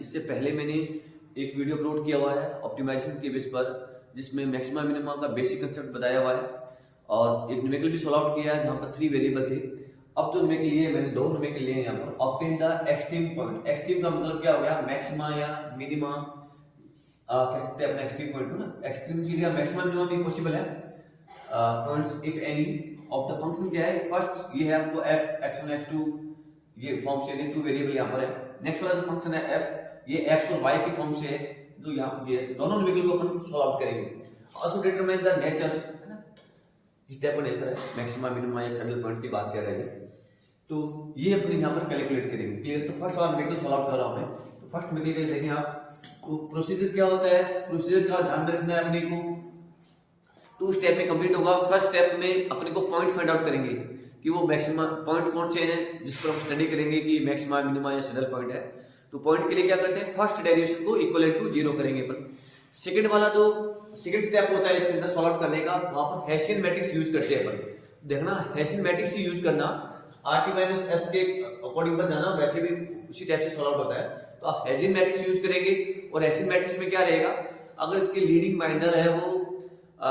इससे पहले मैंने एक वीडियो अपलोड किया हुआ है ऑप्टिमाइजेशन के बेस पर, जिसमें मैक्सिमा मिनिमा का बेसिक कंसेप्ट बताया हुआ है और एक न्यूमेरिकल भी सॉल्व आउट किया है जहाँ पर 3 वेरिएबल थे। अब जो न्यूमेरिकल लिए मैंने 2 न्यूमेरिकल लिए हैं यहाँ पर। Obtain the extreme point, extreme का मतलब क्या हो गया, मैक्सिमा या मिनिमा कह सकते हैं अपने एक्सट्रीम पॉइंट को ना। एक्सट्रीम के लिए मैक्सिमा मिनिमा भी पॉसिबल है points if any of the function. क्या है, फर्स्ट ये है आपको f x1 x2 ये फॉर्म से 2 वेरिएबल यहाँ पर है। नेक्स्ट वाला जो फंक्शन है f, ये x और y की फॉर्म से है, जो यहाँ ये दोनों न्यूमेरिकल को अपन सॉल्व आउट करेंगे। आल्सो डिटरमाइन द नेचर, है ना, इस टाइप का नेचर है, मैक्सिमा मिनिमा या सैडल पॉइंट की बात कर रहे हैं, तो ये अपन यहाँ पर कैलकुलेट करेंगे। क्लियर? तो फर्स्ट वाला न्यूमेरिकल सॉल्व आउट कर रहा हूँ मैं। तो फर्स्ट न्यूमेरिकल देखें आप, तो प्रोसीजर क्या होता है, प्रोसीजर का ध्यान रखना है अपने को। 2 स्टेप में कंप्लीट होगा। फर्स्ट स्टेप में अपने को पॉइंट फाइंड आउट करेंगे कि वो मैक्सिमा पॉइंट कौन से हैं जिस पर हम स्टडी करेंगे कि मैक्सिमा मिनिमा या सैडल पॉइंट है। तो पॉइंट के लिए क्या करते हैं, फर्स्ट डेरिवेशन को इक्वल टू 0 करेंगे अपन। सेकंड वाला जो सेकंड स्टेप होता है इसके अंदर सॉल्व आउट करने का, वहां पर हेसियन मैट्रिक्स यूज करते हैं अपन। देखना हेसियन मैट्रिक्स ही यूज करना, rt - s के अकॉर्डिंग मत जाना, वैसे भी उसी टाइप से सॉल्व आउट होता है। तो आप हेसियन मैट्रिक्स यूज करेंगे और हेसियन मैट्रिक्स में क्या रहेगा, अगर इसके लीडिंग माइनर है वो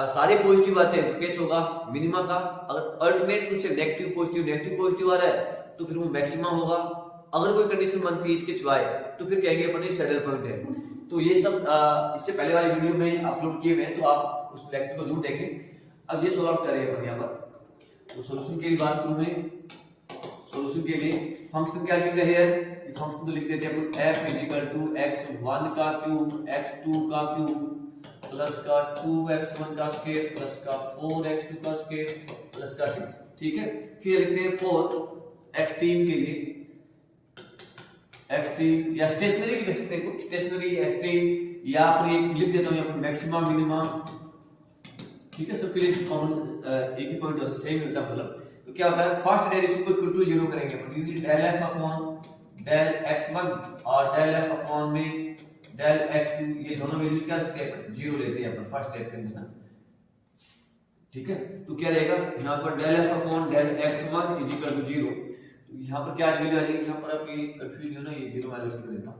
सारे पॉजिटिव आते हैं तो केस होगा मिनिमा का। अगर अल्टरनेट रूप से नेगेटिव पॉजिटिव आ रहा है तो फिर वो मैक्सिमा होगा। अगर कोई कंडीशन बनती है इसके सिवाय तो फिर कहेंगे अपन ये सैडल पॉइंट है। तो ये सब इससे पहले वाले वीडियो में अपलोड किए हुए हैं, तो आप उस लेक्चर को जरूर देखें। अब ये सॉल्व आउट करेंगे अपन यहाँ पर। तो सॉल्यूशन की बात करूं मैं, सॉल्यूशन के लिए फंक्शन क्या गिवन है हियर, ये फंक्शन तो लिख देते हैं अपन f x1 का क्यूब x2 का क्यूब प्लस का 2x1 का स्क्वायर प्लस का 4x2 का स्क्वायर प्लस का 6। ठीक है, फिर लिखते हैं 4 एक्सट्रीम के लिए, एक्सट्रीम या स्टेशनरी भी कह सकते हैं, स्टेशनरी एक्सट्रीम, या फिर एक लिख देता हूं यहाँ पर मैक्सिमा मिनिमा। ठीक है, सबके लिए कॉमन एक ही पॉइंट होता है, सेम होता है मतलब। तो क्या होता है, फर्स्ट डेरिवेशन को इक्वल टू 0 करेंगे अपन, unit del f upon del x1 और डेल f अपॉन में डेल x2, ये दोनों वैल्यू क्या रखते हैं, 0 लेते हैं अपन फर्स्ट स्टेप के अंदर ना। ठीक है, तो क्या रहेगा यहाँ पर del f upon del x1 is equal to 0। तो यहाँ पर क्या वैल्यू आ जाएगी, यहाँ पर आपकी कंफ्यूज हो ना, ये 0 वाला इसको लेता हूं,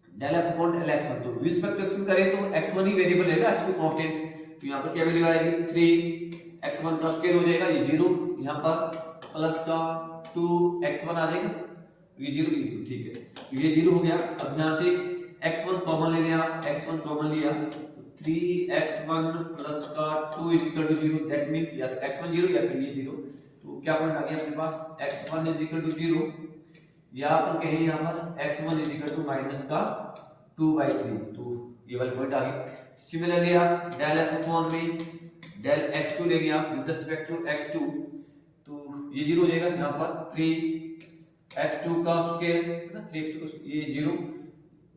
del f upon del x1। तो रिस्पेक्ट टू x1 करें तो x1 ही वेरिएबल रहेगा, x2 कांस्टेंट। तो यहाँ पर क्या वैल्यू आएगी, 3x1 का स्क्वायर हो जाएगा, ये 0, यहाँ पर प्लस का 2x1 आ जाएगा, ये 0 ठीक है, ये 0 हो गया। अब यहाँ से x1 कॉमन ले लिया, x1 कॉमन लिया, 3x1 प्लस का 2 is equal to 0, that means या तो x1 0 या फिर ये 0। तो क्या पॉइंट आ गया अपने पास, x1 इज इक्वल टू 0, या अपन कहें यहाँ पर x1 is equal to minus का 2/3। तो ये वाला पॉइंट आ गया। सिमिलरली आप डेल f अपॉन में डेल x2 लेंगे आप विद रिस्पेक्ट टू x2, तो ये 0 हो जाएगा, यहाँ पर 3x2 का स्क्वायर है ना, 3x2 का ये 0,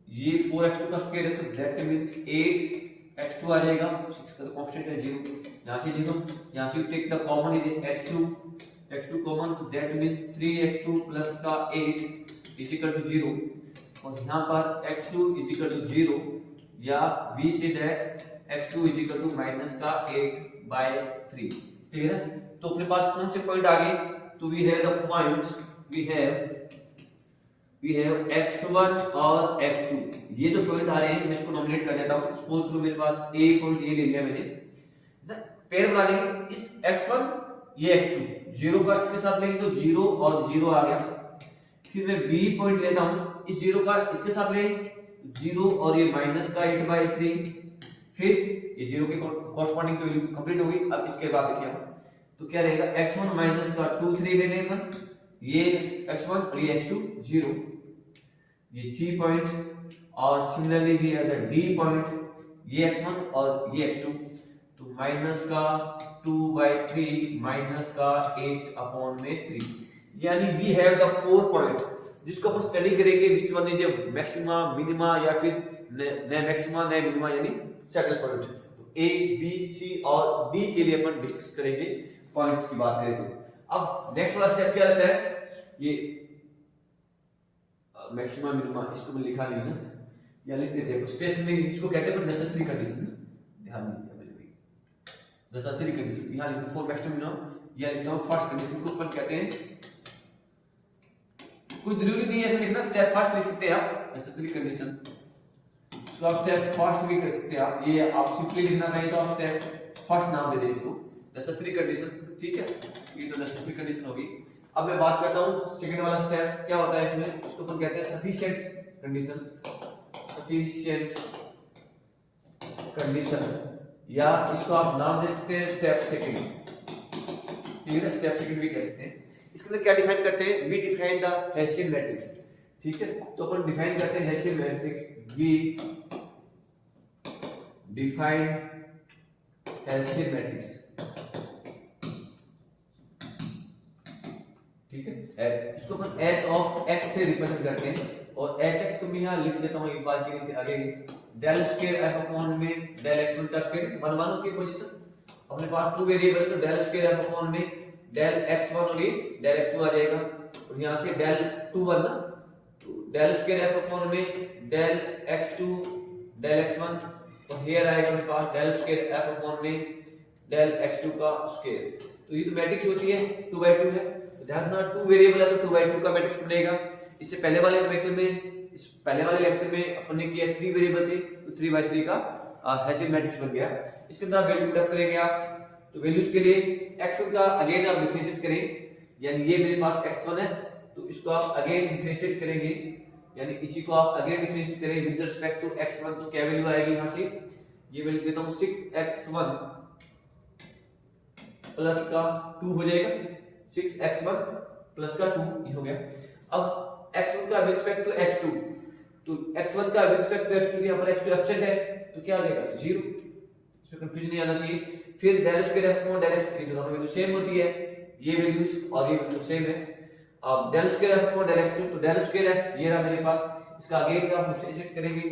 ये 4x2 का स्क्वायर है, तो दैट मींस 8x2 आ जाएगा, 6 का तो कांस्टेंट है 0, यहाँ से 0, यहाँ से take the common is x2 common, तो दैट मींस 3x2 प्लस का 8 इज इक्वल टू 0, और यहाँ पर x2 इज इक्वल टू 0, या we say that x2 is equal to minus का 8/3। क्लियर है? तो अपने पास कौन से पॉइंट आ गए, तो we have the points, we have x1 और x2। ये जो पॉइंट आ रहे हैं मैं इसको नॉमिनेट कर देता हूं। सपोज करो मेरे पास a पॉइंट ये ले लिया मैंने, पेयर बना देंगे, इस x1 ये x2 0 का इसके साथ लेंगे तो 0 और 0 आ गया। फिर मैं b पॉइंट लेता हूं, इस 0 का इसके साथ ले 0 और ये माइनस का 8/3, फिर ये 0 के कॉरस्पॉन्डिंग तो वैल्यू कंप्लीट हो गई। अब इसके बाद देखिए तो क्या रहेगा, x1 माइनस का 2 3 ले लें अपन, ये x1 और ये x2 0, ये c पॉइंट, और सिमिलरली भी है द d पॉइंट, ये x1 और ये x2, तो माइनस का 2/3 माइनस का 8/3, यानी वी हैव द 4 पॉइंट जिसको अपन स्टडी करेंगे which one is maxima minima या फिर न मैक्सिमा न मिनिमा यानी सैडल पॉइंट। तो ए बी सी और डी के लिए अपन डिस्कस करेंगे पॉइंट्स की बात करें तो। अब नेक्स्ट वाला स्टेप क्या रहता है, ये मैक्सिमा मिनिमा, इसको मैं लिखा नहीं ना, या लिख देते हैं स्टेशनरी, इसको कहते हैं नेसेसरी कंडीशन, ध्यान दीजिए नेसेसरी कंडीशन। यहां लिखते हैं फॉर मैक्सिमा मिनिमा, या लिखता हूं फर्स्ट कंडीशन को अपन कहते हैं कोई जरूरी नहीं है ऐसे लिखना, स्टेप फर्स्ट लिख सकते हैं आप, नेसेसरी कंडीशन, इसको आप स्टेप फर्स्ट भी कर सकते हैं आप, ये आप सिंपली लिखना चाहिए तो आप स्टेप फर्स्ट नाम दे दें इसको, नेसेसरी कंडीशन, ठीक है, ये तो नेसेसरी कंडीशन होगी। अब मैं बात करता हूँ सेकंड वाला स्टेप क्या होता है इसमें, उसको अपन कहते हैं सफिशिएंट कंडीशंस, सफिशिएंट कंडीशन, या इसको आप नाम दे सकते हैं स्टेप सेकंड, ठीक है, स्टेप सेकंड भी कह सकते हैं। इसके अंदर क्या डिफाइन करते हैं, we define the Hessian matrix, ठीक है, तो अपन डिफाइन करते हैं Hessian matrix, we define Hessian matrix, ठीक है, इसको अपन h ऑफ x से रिप्रेजेंट करते हैं, और hx को मैं यहां लिख देता हूं एक बार के लिए आगे, डेल स्क्वायर f अपॉन में डेल x1 का स्क्वायर, मनमानों की पोजीशन अपने पास टू वेरिएबल तो डेल स्क्वायर f अपॉन में डेल x1 और ये डेल x2 आ जाएगा, और यहां से डेल 2 1 ना, तो डेल स्क्वायर f अपॉन में डेल x2 डेल x1, और हियर आएगा मेरे पास डेल स्क्वायर f अपॉन में डेल x2 का स्क्वायर, तो ये तो मैट्रिक्स होती है 2/2 है, ध्यान रखना 2 वेरिएबल है तो 2/2 का मैट्रिक्स बनेगा। इससे पहले वाले लेक्चर में, इस पहले वाले लेक्चर में अपन ने किया 3 वेरिएबल थे तो 3/3 का हेसियन मैट्रिक्स बन गया। इसके अंदर वैल्यू पुट करेंगे आप, तो वैल्यूज के लिए x1 का अगेन आप डिफरेंशिएट करें, यानी ये मेरे पास x1 है तो इसको आप अगेन डिफरेंशिएट करेंगे, यानी इसी को आप अगेन डिफरेंशिएट करें विद रिस्पेक्ट टू x1, तो क्या वैल्यू आएगी यहां से, ये वैल्यू देता हूं 6x1 प्लस का 2 हो जाएगा, 6x1 प्लस का 2 हो गया। अब x1 का विद रिस्पेक्ट टू x2, तो x1 का विद रिस्पेक्ट टू x2, यहां पर x2 एब्सेंट है तो क्या आ जाएगा 0, इसमें कंफ्यूजन नहीं आना चाहिए। फिर del square f upon del x, ये दोनों वैल्यू सेम होती है, ये वैल्यूज और ये वैल्यू सेम है। अब del square f upon del x2, तो डेल स्क्वायर f ये रहा मेरे पास, इसका अगेन आप डिफरेंशिएट करेंगे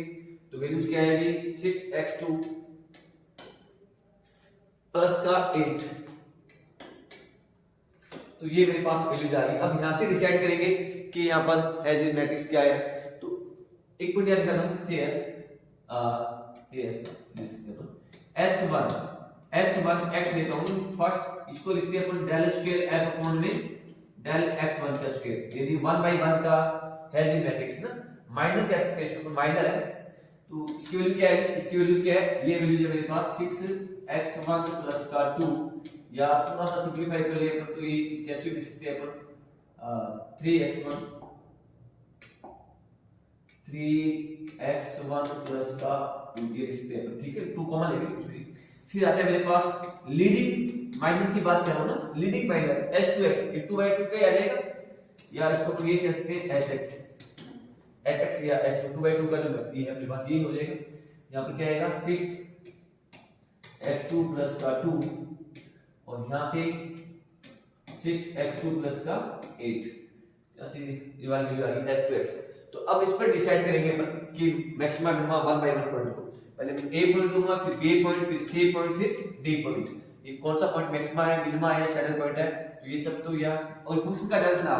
तो वैल्यूज क्या आएगी 6x2 प्लस का 8, तो ये मेरे पास वैल्यूज आ गई। अब यहां से डिसाइड करेंगे कि यहां पर हेसियन मैट्रिक्स क्या है, तो एक पॉइंट याद रखना हियर h1 x लेता हूं फर्स्ट, इसको लिखते हैं अपन डेल स्क्वायर f अपॉन में डेल x1 का स्क्वायर, यानी 1/1 का हेसियन मैट्रिक्स ना, माइनर कह सकते हैं इसको, माइनर है तो इसकी वैल्यू क्या है, इसकी वैल्यू क्या है, ये वैल्यू है मेरे पास 6x1 प्लस का 2, या थोड़ा सा सिंपलीफाई कर लिए तो ये स्टेप लिख सकते हैं अपन 3x1 प्लस का ये लिख सकते हैं, ठीक है, 2 कॉमन लेंगे कुछ भी। फिर आता है मेरे पास लीडिंग माइनर की बात कर रहा हूं ना, लीडिंग माइनर h2x, ये 2/2 का आ जाएगा, या इसको अपन ये कह सकते हैं hx या h2 2/2 का जो ये है अपने पास ये हो जाएगा। यहां पर क्या आएगा 6x2 प्लस का 2, और यहां से 6x2 प्लस का 8, ये वाली वैल्यू आ गई h2x। तो अब इस पर डिसाइड करेंगे अपन कि मैक्सिमा मिनिमा 1/1 पॉइंट को, पहले मैं a पॉइंट लूंगा, फिर b पॉइंट, फिर c पॉइंट, फिर d पॉइंट, ये कौन सा पॉइंट मैक्सिमा है, मिनिमा है, सैडल पॉइंट है, तो ये सब तो यहां, और फंक्शन का ध्यान रखना,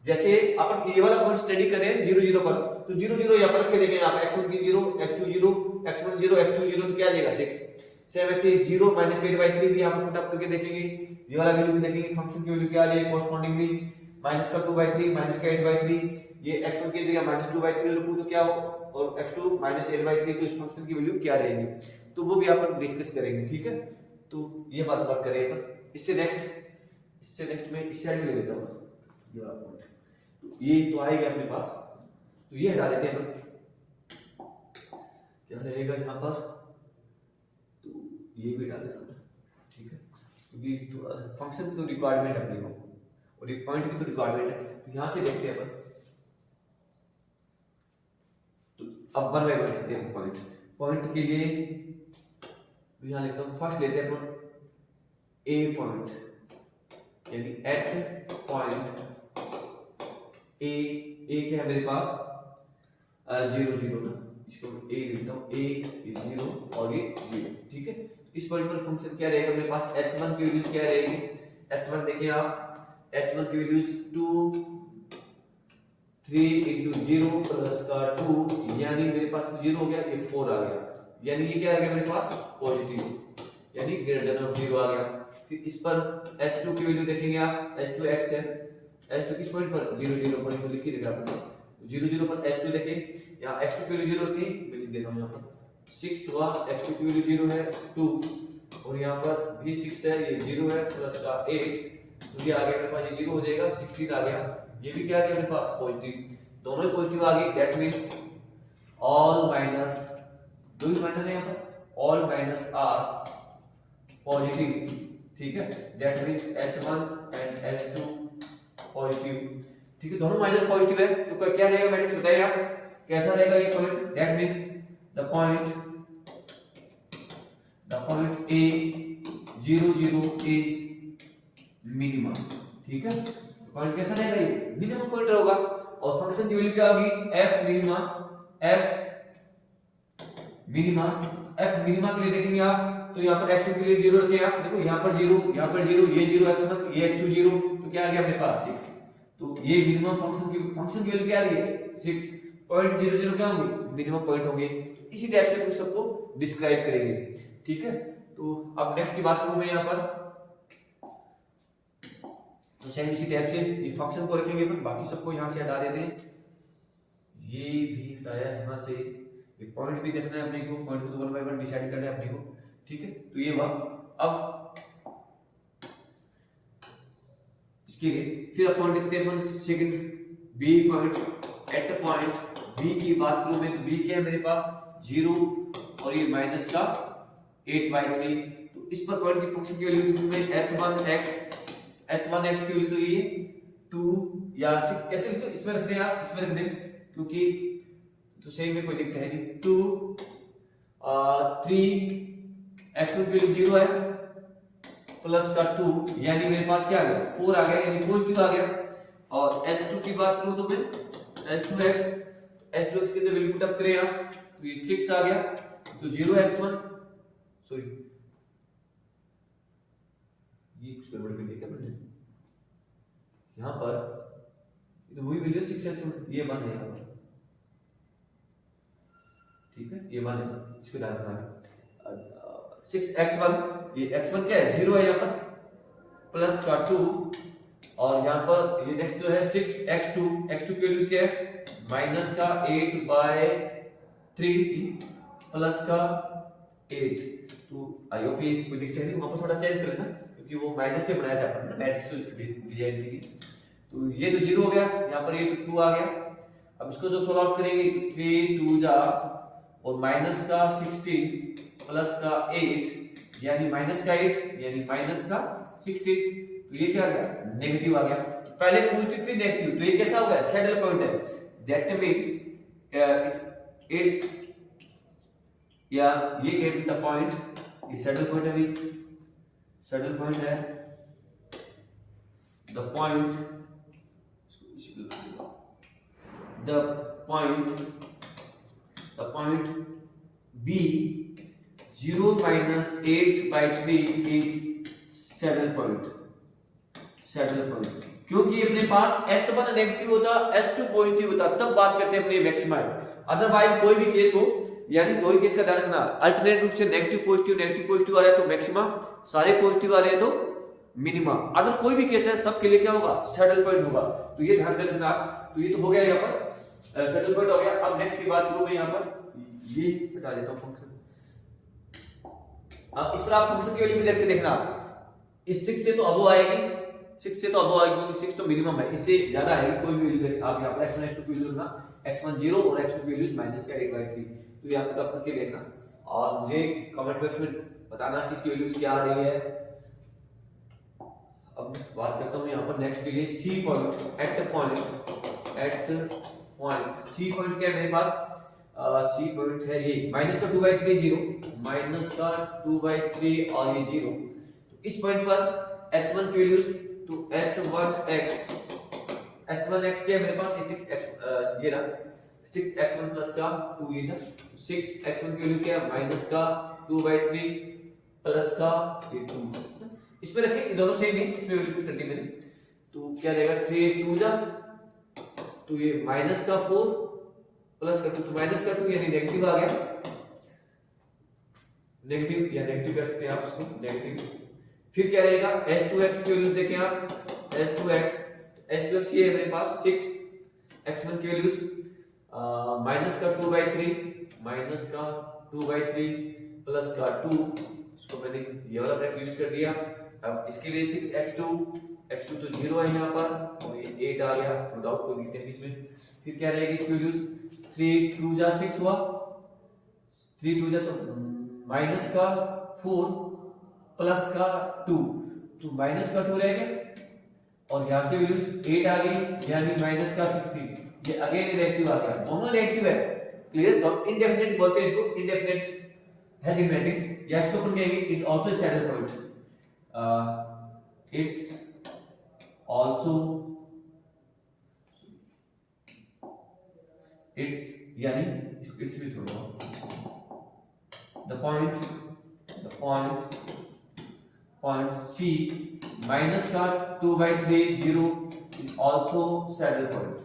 जैसे अपन ये वाला पॉइंट स्टडी कर रहे हैं 0 0 पर, तो 0 0 यहां पर रख के देखें, यहां पे x1 की 0, x2 0, x1 0, x2 0, तो क्या आ जाएगा 6। सेम ऐसे 0 - 8/3 भी यहां पर पुट अप करके देखेंगे, ये वाला वैल्यू भी देखेंगे, फंक्शन की वैल्यू क्या आ जाएगी कोरस्पोंडिंगली, माइनस का 2/3 माइनस का 8/3, ये x1 की जगह -2/3 लिखूं तो क्या हो, और x2 -8/3, तो इस फंक्शन की वैल्यू क्या रहेगी, तो वो भी अपन डिस्कस करेंगे, ठीक है। तो ये बात करें अपन। इससे नेक्स्ट में इस साइड में ले लेता हूं ये वाला पॉइंट, तो ये तो आएगा अपने पास, तो ये हटा देते हैं अपन, क्या रहेगा यहां पर, तो ये भी हटा देता हूं, ठीक है, क्योंकि थोड़ा फंक्शन की तो रिक्वायरमेंट अपने को और एक पॉइंट की तो रिक्वायरमेंट है, तो यहां से देखते हैं अपन। तो अब 1/1 देखते हैं पॉइंट के लिए, यहां लिखता हूं, फर्स्ट लेते हैं अपन a पॉइंट, यानी एट पॉइंट a क्या है मेरे पास 0 0 ना, इसको a लिखता हूं, a 0 और ये 0, ठीक है। इस पॉइंट पर फंक्शन क्या रहेगा मेरे पास, h1 की वैल्यूज क्या रहेगी, h1 देखिए आप, h1 की वैल्यूज 2 3 × 0 प्लस का 2, यानी मेरे पास 0 हो गया, ये 4 आ गया, यानी ये क्या आ गया मेरे पास पॉजिटिव, यानी ग्रेटर देन 0 आ गया। फिर इस पर h2 की वैल्यू देखेंगे आप, h2x है, H2 किस पॉइंट पर 0 0 पॉइंट पर लिख ही देगा आपने 0 0 पर H2 लेके यहाँ X2 की वैल्यू 0 रखी मैं लिख देता हूँ यहाँ पर 6 हुआ X2 की वैल्यू 0 है 2 और यहाँ पर भी 6 है ये 0 है प्लस का 8 तो ये आ गया मेरे पास ये 0 हो जाएगा 16 आ गया ये भी क्या आ गया मेरे पास पॉजिटिव दोनों ही पॉजिटिव आ गए दैट मींस ऑल माइनस दो ही माइनस है यहाँ पर ऑल माइनस आर पॉजिटिव ठीक है that means H1 and H2 positive ठीक है दोनों माइनस पॉजिटिव है तो क्या रहेगा मैट्रिक्स बताइए आप कैसा रहेगा ये point that means the point A 0 0 is minimum ठीक है पॉइंट कैसा रहेगा ये मिनिमम पॉइंट होगा और फंक्शन की वैल्यू क्या होगी f मिनिमा के लिए देखेंगे आप तो यहाँ पर x2 के लिए 0 रखे आप देखो यहाँ पर 0 ये 0 x1 ये x2 0 तो क्या आ गया अपने पास 6 तो ये मिनिमम फंक्शन की वैल्यू क्या आ रही है 6.00 क्या होंगे मिनिमम पॉइंट होंगे तो इसी टाइप से हम सबको डिस्क्राइब करेंगे ठीक है तो अब नेक्स्ट की बात करूं मैं यहाँ पर तो सेम इसी टाइप से ये फंक्शन को रखेंगे पर बाकी सबको यहाँ से हटा देते हैं ये भी हटाया यहाँ से ये पॉइंट भी देखना है अपने को पॉइंट को तो 1 by 1 डिसाइड करना है अपने को ठीक है तो ये हुआ अब इसके लिए फिर अपन देखते हैं second B point at the point B की बात करूं मैं तो बी क्या है मेरे पास 0 और ये माइनस का 8/3 तो इस पर पॉइंट की फंक्शन की वैल्यू लिखूं मैं h1x की वैल्यू तो ये 2 या 6 कैसे लिखो इसमें रख दें आप इसमें रख दें क्योंकि तो सही में कोई दिक्कत है नहीं 2 3 x1 की वैल्यू 0 है प्लस का 2 यानी मेरे पास क्या आ गया 4 आ गया यानी पॉजिटिव आ गया और h2 की बात करूं तो मैं h2x के अंदर वैल्यू पुट अप करें आप तो ये 6 आ गया तो 0x1 सॉरी ये कुछ गड़बड़ कर दी क्या मैंने यहां पर तो वही वैल्यू 6x1 ये 1 है यहां पर ठीक है ये 1 है इसको ध्यान रखना है 6x1 ये x1 क्या है 0 है यहां पर प्लस का 2 और यहां पर ये नेक्स्ट जो है 6x2 की वैल्यू क्या है माइनस का 8/3 प्लस का 8 तो आई होप ये कोई दिक्कत नहीं वहां पर थोड़ा चेंज कर लेना क्योंकि वो माइनस से बनाया जाता है ना मैट्रिक्स डिजाइन की तो ये तो 0 हो गया यहां पर ये 2 आ गया अब इसको जो सॉल्व आउट करेंगे 3 2 जा और माइनस का 16 प्लस का 8 यानी माइनस का 8 यानी माइनस का 16 तो ये क्या आ गया नेगेटिव आ गया तो पहले पॉजिटिव फिर नेगेटिव तो ये कैसा होगा सैडल पॉइंट है दैट मींस इट्स या ये गेट द पॉइंट ये सैडल पॉइंट है भी सैडल पॉइंट है the point B 0 minus 8/3 is saddle point क्योंकि अपने पास H1 नेगेटिव होता H2 पॉजिटिव होता तब बात करते हैं अपने मैक्सिमा अदरवाइज कोई भी केस हो यानी दो ही केस का ध्यान रखना अल्टरनेट रूप से नेगेटिव पॉजिटिव आ रहा है तो मैक्सिमा सारे पॉजिटिव आ रहे हैं तो मिनिमा अगर कोई भी केस है सबके लिए क्या होगा सैडल पॉइंट होगा तो ये ध्यान में रखना तो ये तो हो गया यहाँ पर सैडल पॉइंट हो गया अब नेक्स्ट की बात करूं मैं यहाँ पर ये हटा देता हूं फंक्शन इस पर आप फंक्शन की वैल्यू देख के देखना इस 6 से तो अबो आएगी 6 से तो अबो आएगी क्योंकि 6 तो मिनिमम है इससे ज्यादा आएगी कोई भी वैल्यू आप यहाँ पर x1 x2 की वैल्यू रखना x1 0 और x2 की वैल्यू माइनस का 8/3 तो ये आपको करके देखना और मुझे कमेंट बॉक्स में बताना कि इसकी वैल्यूज क्या आ रही है अब बात करता हूं यहाँ पर नेक्स्ट के लिए C point at the point C point क्या है मेरे पास सी पॉइंट है ये माइनस का 2/3 0 माइनस का 2/3 और ये 0 तो इस पॉइंट पर h1 की वैल्यू तो h1x क्या है मेरे पास ये 6x ये रहा 6x1 प्लस का 2 ये था 6x1 की वैल्यू क्या है माइनस का 2/3 प्लस का ये 2 इसमें रखें दोनों सेम है इसमें वैल्यू पुट कर दी मैंने तो क्या रहेगा 3 2 जा तो ये माइनस का 4 प्लस का 2 तो माइनस का 2 यानी नेगेटिव आ गया नेगेटिव या नेगेटिव कर सकते हैं आप इसको नेगेटिव फिर क्या रहेगा h2x की वैल्यू देखें आप h2x h2x ये है मेरे पास 6x1 की वैल्यूज माइनस का 2/3 माइनस का 2/3 प्लस का 2, इसको मैंने ये वाला ब्रैकेट यूज कर दिया। अब इसके लिए 6x2 तो 0 है यहाँ पर और ये 8 आ गया, नो डाउट कोई दिक्कत नहीं इसमें। फिर क्या रहेगी इसकी वैल्यूज 3 2 जा 6 हुआ, 3 2 जा तो माइनस का 4 प्लस का 2 तो माइनस का 2 रहेगा और यहाँ से वैल्यूज 8 आ गई यानी माइनस का 16, ये अगेन नेगेटिव आ गया, दोनों नेगेटिव है। क्लियर? तो इनडेफिनेट बोलते हैं इसको, इनडेफिनेट है मैट्रिक्स या इसको अपन कहेंगे it also saddle point, it's also it's यानी इट्स भी सुनो द पॉइंट C माइनस का 2/3 0 is also saddle point,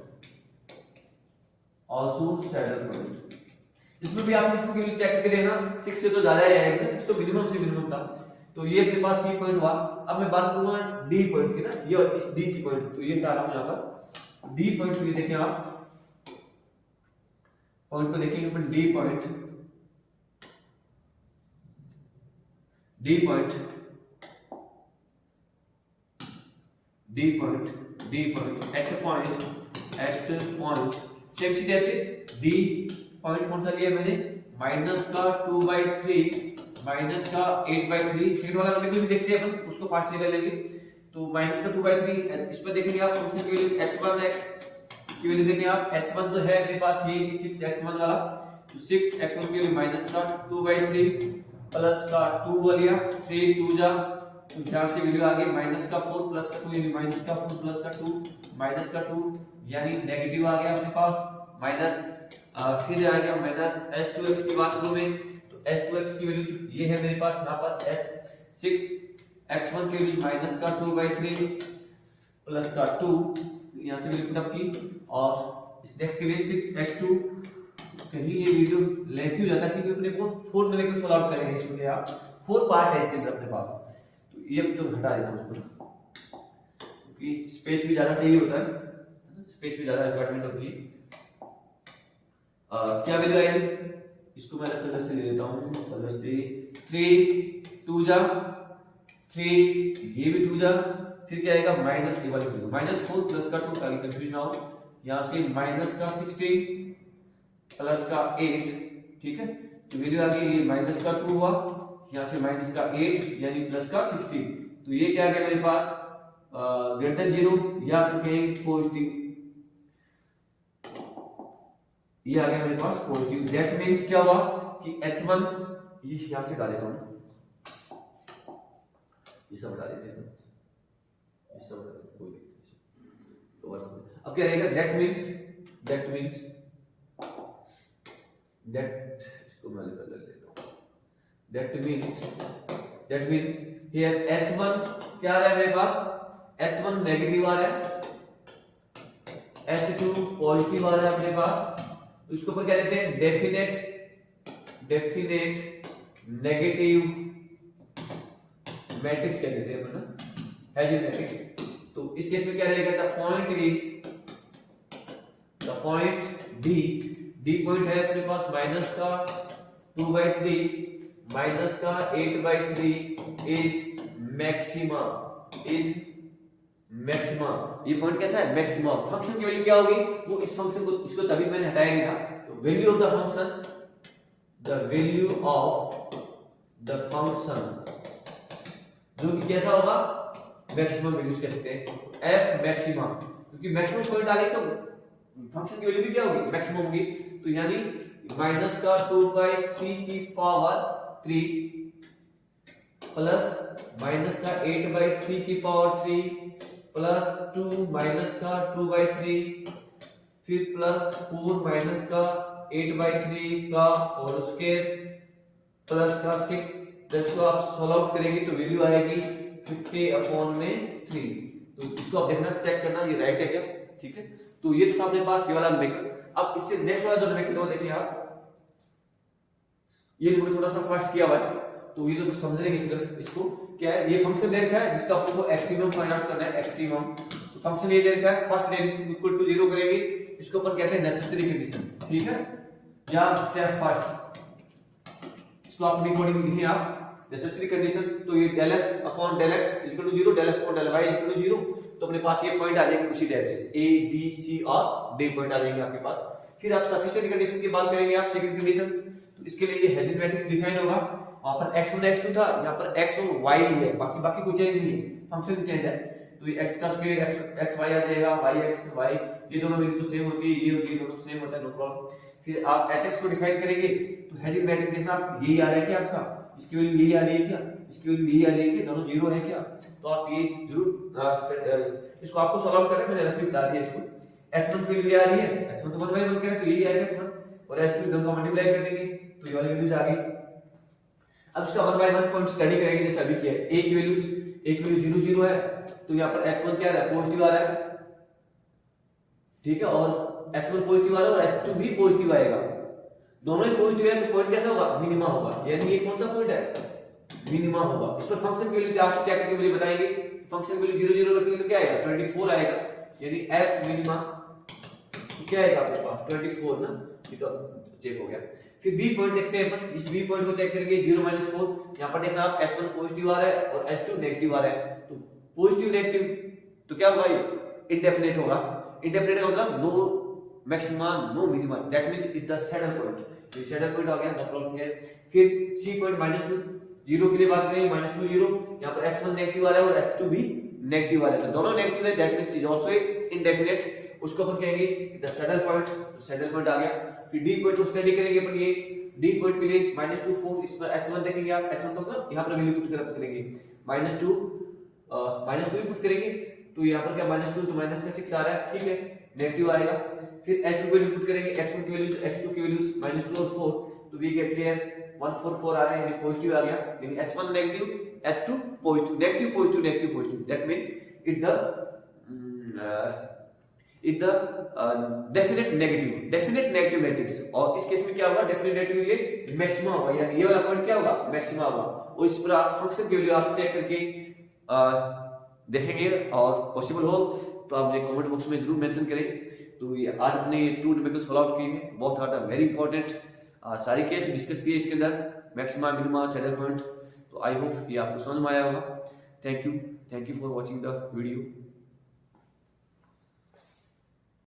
इसमें भी आप इसकी वैल्यू चेक करके देखना, 6 से तो ज्यादा ही आएगी ना, 6 तो मिनिमम से मिनिमम था। तो ये अपने पास C पॉइंट हुआ। अब मैं बात करूंगा D पॉइंट की ना, ये इस D की पॉइंट, तो ये बता रहा हूं यहां पर D पॉइंट को, ये देखें आप पॉइंट को देखेंगे अपन D point at point same C type से D पॉइंट कौन सा लिया मैंने, माइनस का 2/3 माइनस का 8/3, सेकंड वाला नंबर भी देखते हैं अपन, उसको फास्ट निकाल लेंगे। तो माइनस का 2/3 इस पर देखेंगे आप फंक्शन की वैल्यू h1x की वैल्यू देखें आप, h1 तो है मेरे पास ये 6x1 वाला, तो 6x1 की वैल्यू माइनस का 2/3 प्लस का 2 लिया, 3 2 जा तो यहां से वैल्यू आ गई माइनस का 4 प्लस का 2 यानी माइनस का 4 प्लस का 2 माइनस का 2 यानी नेगेटिव आ गया अपने पास माइनस। फिर आ गया माइनस h2x की बात करूं मैं तो h2x की वैल्यू ये है मेरे पास यहाँ पर 6x1 की वैल्यू माइनस का 2/3 प्लस का 2, यहाँ से वैल्यू कितना की, और इस नेक्स्ट के लिए 6x2। कहीं ये वीडियो लेंथी हो जाता है क्योंकि अपने को 4 नंबर को सॉल्व आउट करेंगे, इसमें आप 4 पार्ट है इसके अंदर अपने पास, तो ये तो हटा देता हूं उसको क्योंकि स्पेस भी ज्यादा चाहिए होता है, स्पेस भी ज्यादा रिक्वायरमेंट होती है। क्या वैल्यू आएगी, इसको मैं कलर से ले लेता हूँ, कलर से 3 2 जा 3, ये भी 2 जा, फिर क्या आएगा माइनस माइनस 4 प्लस का 2, ताकि कंफ्यूज ना हो, यहाँ से माइनस का 16 प्लस का 8, ठीक है, तो वैल्यू आ गई ये माइनस का 2 हुआ, यहाँ से माइनस का 8 यानी प्लस का 16, तो ये क्या आ गया मेरे पास ग्रेटर देन 0 या अपन कहेंगे पॉजिटिव, ये आ गया मेरे पास पॉजिटिव। दैट मींस क्या हुआ कि h1 ये यहां से डाल देता हूं, ये सब हटा देते हैं, ये सब हटा देते कोई नहीं, तो अब क्या रहेगा, दैट मींस इसको मैं निकाल लेता हूं, दैट मींस हियर h1 क्या आ रहा है मेरे पास, h1 नेगेटिव आ रहा है, h2 पॉजिटिव आ रहा है अपने पास, तो इसको अपन क्या देते हैं डेफिनेट नेगेटिव मैट्रिक्स क्या देते हैं अपन ना, हेजिंग मैट्रिक्स। तो इस केस में क्या रहेगा, द पॉइंट डी पॉइंट है अपने पास माइनस का 2/3 माइनस का 8/3 इज मैक्सिमा, ये पॉइंट कैसा है, मैक्सिमा। फंक्शन की वैल्यू क्या होगी, वो इस फंक्शन को, इसको तभी मैंने हटाया नहीं था, तो वैल्यू ऑफ द फंक्शन जो कि कैसा होगा, मैक्सिमम वैल्यूज कह सकते हैं, एफ मैक्सिमा, क्योंकि मैक्सिमम पॉइंट आ गई तो फंक्शन की वैल्यू भी क्या होगी, मैक्सिमम होगी, तो यानी माइनस का 2/3 की पावर 3 प्लस माइनस का 8/3 की पावर 3 प्लस 2 माइनस का 2/3 फिर प्लस 4 माइनस का 8/3 का और उसके प्लस का 6, जब इसको आप सॉल्व आउट करेंगे तो वैल्यू आएगी 50/3। तो इसको आप देखना, चेक करना ये राइट है क्या, ठीक है। तो ये तो था अपने पास ये वाला नंबर। अब इससे नेक्स्ट वाला जो नंबर देखिए आप, ये नंबर थोड़ा सा फास्ट किया हुआ है, तो ये तो समझ लेंगे सिर्फ इसको क्या है, ये फंक्शन दे रखा है जिसका आपको एक्सट्रीमम फाइंड आउट करना है, एक्सट्रीमम। तो फंक्शन ये दे रखा है, फर्स्ट डेरिवेटिव इक्वल टू 0 करेंगे, इसके ऊपर कहते हैं नेसेसरी कंडीशन, ठीक है। या स्टेप फर्स्ट, इसको आप अकॉर्डिंग लिखें आप नेसेसरी कंडीशन, तो ये del f अपॉन del x equal to 0, del f अपॉन del y इक्वल टू 0, तो अपने पास ये पॉइंट आ जाएंगे उसी टाइप से a b c और d पॉइंट आ जाएंगे आपके पास। फिर आप सफिशिएंट कंडीशन की बात करेंगे आप सेकंड कंडीशंस, तो इसके लिए ये हेजिंग मैट्रिक्स डिफाइन होगा, वहां पर x1 x2 था, यहां पर x और y लिया है, बाकी कोई चेंज नहीं है, फंक्शन चेंज है, तो ये x का स्क्वायर x y आ जाएगा, y x y ये दोनों वैल्यू तो सेम होती है, ये होती है, दोनों सेम होता है, नो प्रॉब्लम। फिर आप hx को डिफाइन करेंगे, तो हेजिंग मैट्रिक्स देखना आप यही आ रहा है क्या आपका, इसकी वैल्यू यही आ रही है क्या, इसकी वैल्यू यही आ रही है क्या, दोनों जीरो है क्या, तो आप ये जरूर इसको आपको सॉल्व आउट करें, मैंने रफली बता दिया इसको। x1 की वैल्यू आ रही है, x1 तो 1/1 करें तो यही आएगा x1, और h2 दोनों का मल्टीप्लाई कर देंगे तो ये वाली वैल्यूज आ गई। अब इसका 1/1 पॉइंट स्टडी करेंगे जैसे अभी किया है, एक वैल्यू 0 0 है, तो यहाँ पर x1 क्या आ रहा है, पॉजिटिव आ रहा है, ठीक है, और x1 पॉजिटिव आ रहा है और h2 भी पॉजिटिव आएगा, दोनों ही पॉजिटिव है, तो पॉइंट कैसा होगा, मिनिमा होगा, यानी ये कौन सा पॉइंट है, मिनिमा होगा। इस पर फंक्शन की वैल्यू आप चेक करके मुझे बताएंगे, फंक्शन की वैल्यू 0 0 रखेंगे तो क्या आएगा, 24 आएगा, यानी f मिनिमा क्या आएगा आपके पास 24 ना, ये तो चेक हो गया। फिर b पॉइंट देखते हैं अपन, इस b पॉइंट को चेक करेंगे 0 -4, यहां पर देखना आप x1 पॉजिटिव आ रहा है और h2 नेगेटिव आ रहा है, तो पॉजिटिव नेगेटिव तो क्या होगा, इंडेफिनिट होगा, इंडेफिनिट का मतलब no maxima no minima, that means is the saddle point, ये सैडल पॉइंट आ गया, नो प्रॉब्लम है। फिर c पॉइंट -2 0 के लिए बात करेंगे, -2 0, यहां पर x1 नेगेटिव आ रहा है और h2 भी नेगेटिव आ रहा है, तो दोनों नेगेटिव है, that means is also indefinite, उसको अपन कहेंगे द सैडल पॉइंट, तो सैडल पॉइंट आ गया। फिर डी पॉइंट को स्टडी करेंगे अपन, ये डी पॉइंट के लिए -2 4, इस पर h1 देखेंगे आप, h1 का मतलब यहां पर वैल्यू पुट करेंगे, -2 -2 पुट करेंगे, तो यहां पर क्या -2 तो -6 आ रहा है, ठीक है, नेगेटिव आएगा। फिर h2 की वैल्यू पुट करेंगे, x1 की वैल्यू x2 की वैल्यू -2 और 4, तो वी गेट हियर 144 आ रहा है, यानी पॉजिटिव आ गया, यानी h1 negative h2 positive, negative positive negative positive, that means it the definite negative matrix, और इस केस में क्या होगा, डेफिनेट नेगेटिव के लिए मैक्सिमा होगा, यानी ये वाला पॉइंट क्या होगा, मैक्सिमा होगा, और इस पर आप फंक्शन की वैल्यू आप चेक करके देखेंगे, और पॉसिबल हो तो आप मुझे कमेंट बॉक्स में जरूर मेंशन करें। तो ये आज अपने ये 2 न्यूमेरिकल सॉल्व आउट किए हैं, बहुत ज्यादा वेरी इंपॉर्टेंट सारी केस डिस्कस किए इसके अंदर, मैक्सिमा मिनिमा सैडल पॉइंट, तो आई होप ये आपको समझ में आया होगा। Thank you for watching the video.